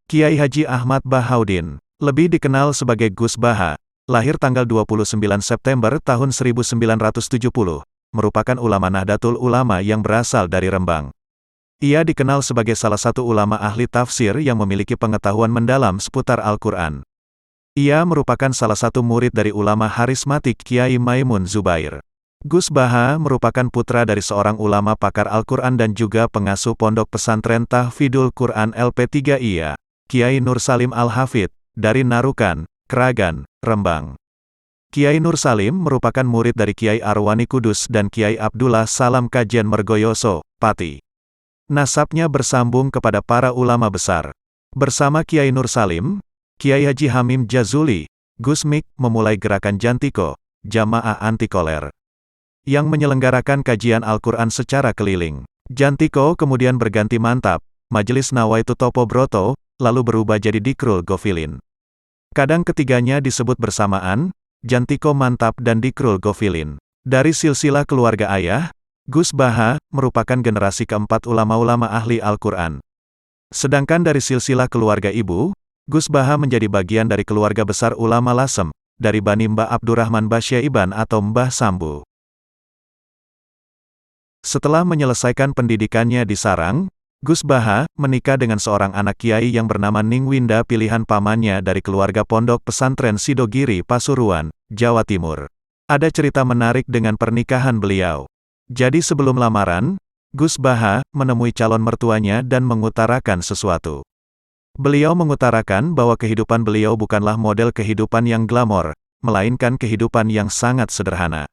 Kiai Haji Ahmad Bahaudin, lebih dikenal sebagai Gus Baha, lahir tanggal 29 September tahun 1970, merupakan ulama Nahdlatul Ulama yang berasal dari Rembang. Ia dikenal sebagai salah satu ulama ahli tafsir yang memiliki pengetahuan mendalam seputar Al-Quran. Ia merupakan salah satu murid dari ulama harismatik Kiai Maimun Zubair. Gus Baha merupakan putra dari seorang ulama pakar Al-Quran dan juga pengasuh pondok pesantren Tahfidul Quran LP3IA, Kiai Nur Salim Al-Hafidh, dari Narukan, Kragan, Rembang. Kiai Nur Salim merupakan murid dari Kiai Arwani Kudus dan Kiai Abdullah Salam Kajen Mergoyoso, Pati. Nasabnya bersambung kepada para ulama besar. Bersama Kiai Nur Salim, Kiai Haji Hamim Jazuli, Gus Mik memulai gerakan Jantiko, Jamaah Anti Koler, yang menyelenggarakan kajian Al-Quran secara keliling. Jantiko kemudian berganti mantap, Majelis Nawaitu Topo Broto, lalu berubah jadi Dikrul Gofilin. Kadang ketiganya disebut bersamaan, Jantiko Mantap dan Dikrul Gofilin. Dari silsilah keluarga ayah, Gus Baha merupakan generasi keempat ulama-ulama ahli Al-Quran. Sedangkan dari silsilah keluarga ibu, Gus Baha menjadi bagian dari keluarga besar ulama Lasem, dari Bani Mbah Abdurrahman Basyaiban atau Mbah Sambu. Setelah menyelesaikan pendidikannya di Sarang, Gus Baha menikah dengan seorang anak kiai yang bernama Ningwinda, pilihan pamannya dari keluarga pondok pesantren Sidogiri, Pasuruan, Jawa Timur. Ada cerita menarik dengan pernikahan beliau. Jadi sebelum lamaran, Gus Baha menemui calon mertuanya dan mengutarakan sesuatu. Beliau mengutarakan bahwa kehidupan beliau bukanlah model kehidupan yang glamor, melainkan kehidupan yang sangat sederhana.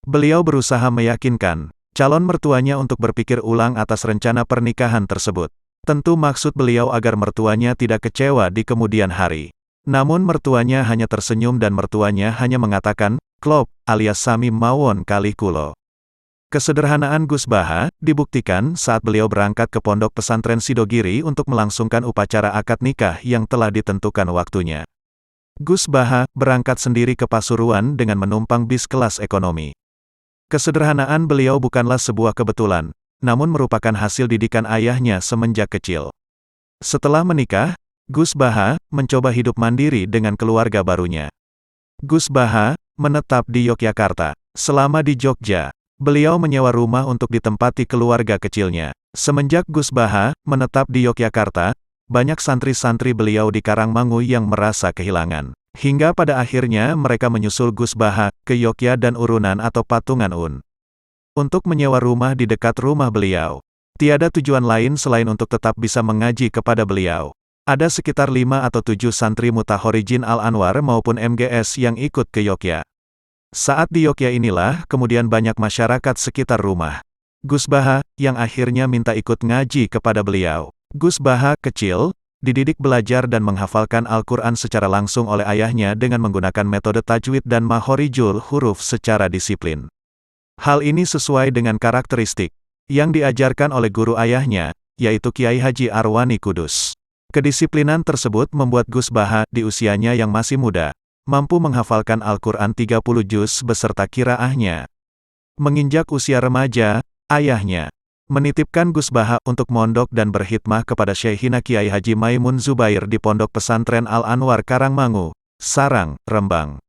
Beliau berusaha meyakinkan calon mertuanya untuk berpikir ulang atas rencana pernikahan tersebut. Tentu maksud beliau agar mertuanya tidak kecewa di kemudian hari. Namun mertuanya hanya tersenyum dan mertuanya hanya mengatakan, "Klop," alias sami mawon kalih kulo. Kesederhanaan Gus Baha dibuktikan saat beliau berangkat ke pondok pesantren Sidogiri untuk melangsungkan upacara akad nikah yang telah ditentukan waktunya. Gus Baha berangkat sendiri ke Pasuruan dengan menumpang bis kelas ekonomi. Kesederhanaan beliau bukanlah sebuah kebetulan, namun merupakan hasil didikan ayahnya semenjak kecil. Setelah menikah, Gus Baha mencoba hidup mandiri dengan keluarga barunya. Gus Baha menetap di Yogyakarta. Selama di Jogja, beliau menyewa rumah untuk ditempati keluarga kecilnya. Semenjak Gus Baha menetap di Yogyakarta, banyak santri-santri beliau di Karangmangu yang merasa kehilangan. Hingga pada akhirnya mereka menyusul Gus Baha ke Yogya dan Urunan atau Patungan Un, untuk menyewa rumah di dekat rumah beliau. Tiada tujuan lain selain untuk tetap bisa mengaji kepada beliau. Ada sekitar 5 atau 7 santri Mutahorijin Al-Anwar maupun MGS yang ikut ke Yogya. Saat di Yogya inilah kemudian banyak masyarakat sekitar rumah Gus Baha yang akhirnya minta ikut ngaji kepada beliau. Gus Baha kecil dididik belajar dan menghafalkan Al-Quran secara langsung oleh ayahnya dengan menggunakan metode tajwid dan makhorijul huruf secara disiplin. Hal ini sesuai dengan karakteristik yang diajarkan oleh guru ayahnya, yaitu Kiai Haji Arwani Kudus. Kedisiplinan tersebut membuat Gus Baha di usianya yang masih muda, mampu menghafalkan Al-Quran 30 juz beserta qiraahnya. Menginjak usia remaja, ayahnya menitipkan Gus Baha untuk mondok dan berkhidmah kepada Syekhina Kiai Haji Maimun Zubair di Pondok Pesantren Al-Anwar Karangmangu, Sarang, Rembang.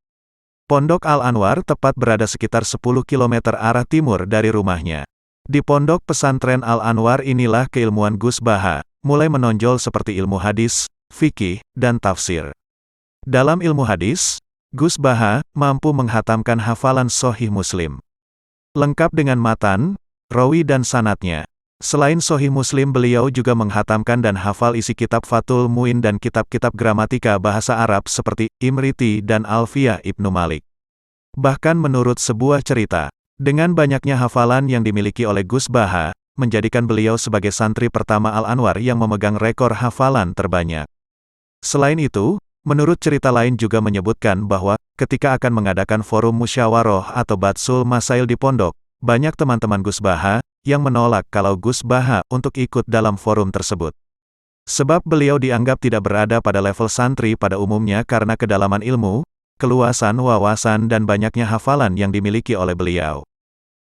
Pondok Al-Anwar tepat berada sekitar 10 km arah timur dari rumahnya. Di Pondok Pesantren Al-Anwar inilah keilmuan Gus Baha mulai menonjol seperti ilmu hadis, fikih, dan tafsir. Dalam ilmu hadis, Gus Baha mampu menghatamkan hafalan Sahih Muslim, lengkap dengan matan, rawi dan sanadnya. Selain Sahih Muslim, beliau juga menghatamkan dan hafal isi kitab Fathul Muin dan kitab-kitab gramatika bahasa Arab seperti Imriti dan Alfiyah Ibnu Malik. Bahkan menurut sebuah cerita, dengan banyaknya hafalan yang dimiliki oleh Gus Baha, menjadikan beliau sebagai santri pertama Al-Anwar yang memegang rekor hafalan terbanyak. Selain itu, menurut cerita lain juga menyebutkan bahwa, ketika akan mengadakan forum musyawarah atau batsul masail di pondok, banyak teman-teman Gus Baha yang menolak kalau Gus Baha untuk ikut dalam forum tersebut. Sebab beliau dianggap tidak berada pada level santri pada umumnya karena kedalaman ilmu, keluasan wawasan dan banyaknya hafalan yang dimiliki oleh beliau.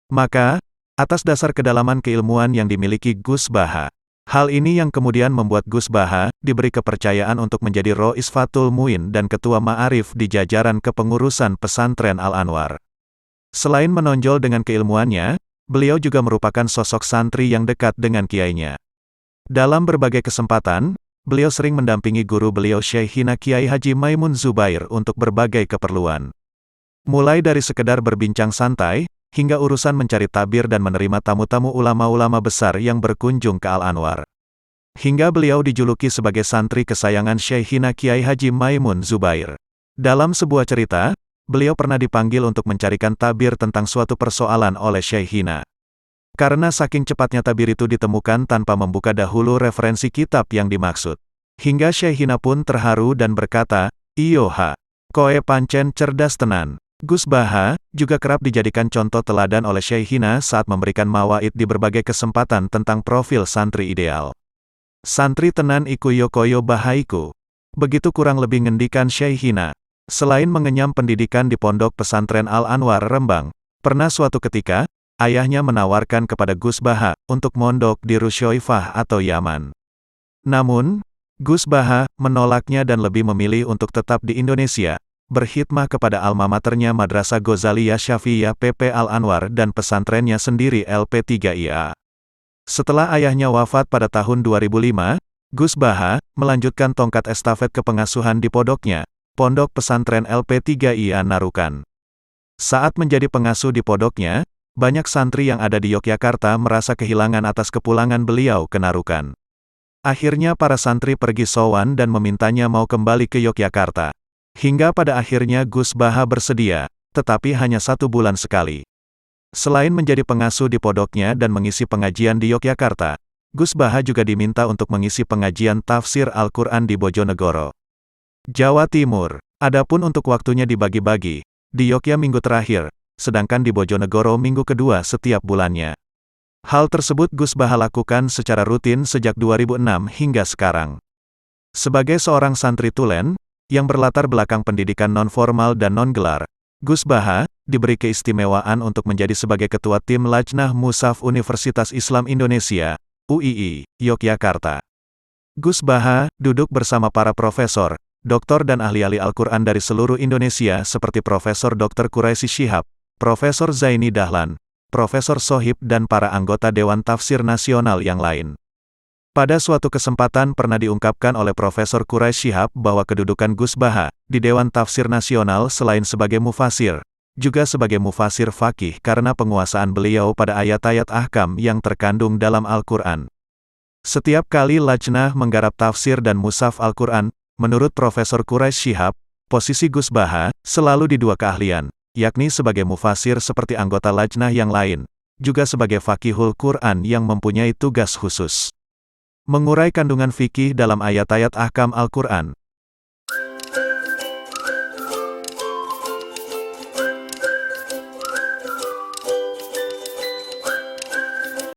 Maka, atas dasar kedalaman keilmuan yang dimiliki Gus Baha, Hal ini yang kemudian membuat Gus Baha diberi kepercayaan untuk menjadi Rois Fatul Muin dan Ketua Ma'arif di jajaran kepengurusan pesantren Al-Anwar. Selain menonjol dengan keilmuannya, beliau juga merupakan sosok santri yang dekat dengan kiainya. Dalam berbagai kesempatan, beliau sering mendampingi guru beliau Syekhina Kiai Haji Maimun Zubair untuk berbagai keperluan. Mulai dari sekedar berbincang santai, hingga urusan mencari tabir dan menerima tamu-tamu ulama-ulama besar yang berkunjung ke Al-Anwar. Hingga beliau dijuluki sebagai santri kesayangan Syekhina Kiai Haji Maimun Zubair. Dalam sebuah cerita, beliau pernah dipanggil untuk mencarikan tabir tentang suatu persoalan oleh Syekhina. Karena saking cepatnya tabir itu ditemukan tanpa membuka dahulu referensi kitab yang dimaksud. Hingga Syekhina pun terharu dan berkata, "Iyo ha, koe pancen cerdas tenan." Gus Baha juga kerap dijadikan contoh teladan oleh Syekhina saat memberikan mawaid di berbagai kesempatan tentang profil santri ideal. Santri tenan iku yokoyo bahaiku. Begitu kurang lebih ngendikan Syekhina. Selain mengenyam pendidikan di pondok pesantren Al-Anwar Rembang, pernah suatu ketika, ayahnya menawarkan kepada Gus Baha untuk mondok di Rusyoifah atau Yaman. Namun, Gus Baha menolaknya dan lebih memilih untuk tetap di Indonesia, berkhidmah kepada alma maternya Madrasah Ghazaliyah Syafi'iyah PP Al-Anwar dan pesantrennya sendiri LP3IA. Setelah ayahnya wafat pada tahun 2005, Gus Baha melanjutkan tongkat estafet kepengasuhan di pondoknya, Pondok Pesantren LP3IA Narukan. Saat menjadi pengasuh di pondoknya, banyak santri yang ada di Yogyakarta merasa kehilangan atas kepulangan beliau ke Narukan. Akhirnya para santri pergi sowan dan memintanya mau kembali ke Yogyakarta. Hingga pada akhirnya Gus Baha bersedia, tetapi hanya 1 bulan sekali. Selain menjadi pengasuh di pondoknya dan mengisi pengajian di Yogyakarta, Gus Baha juga diminta untuk mengisi pengajian tafsir Al-Quran di Bojonegoro, Jawa Timur. Adapun untuk waktunya dibagi-bagi, di Yogyakarta minggu terakhir, sedangkan di Bojonegoro minggu kedua setiap bulannya. Hal tersebut Gus Baha lakukan secara rutin sejak 2006 hingga sekarang. Sebagai seorang santri tulen, yang berlatar belakang pendidikan non-formal dan non-gelar, Gus Baha diberi keistimewaan untuk menjadi sebagai Ketua Tim Lajnah Mushaf Universitas Islam Indonesia, UII, Yogyakarta. Gus Baha duduk bersama para profesor, doktor dan ahli-ahli Al-Quran dari seluruh Indonesia seperti Profesor Dr. Quraisy Shihab, Profesor Zaini Dahlan, Profesor Sohib dan para anggota Dewan Tafsir Nasional yang lain. Pada suatu kesempatan pernah diungkapkan oleh Profesor Quraisy Shihab bahwa kedudukan Gus Baha di Dewan Tafsir Nasional selain sebagai mufasir, juga sebagai mufasir faqih karena penguasaan beliau pada ayat-ayat ahkam yang terkandung dalam Al-Quran. Setiap kali Lajnah menggarap tafsir dan mushaf Al-Quran, menurut Profesor Quraisy Shihab, posisi Gus Baha selalu di 2 keahlian, yakni sebagai mufasir seperti anggota Lajnah yang lain, juga sebagai faqihul Quran yang mempunyai tugas khusus mengurai kandungan fikih dalam ayat-ayat ahkam Al-Quran.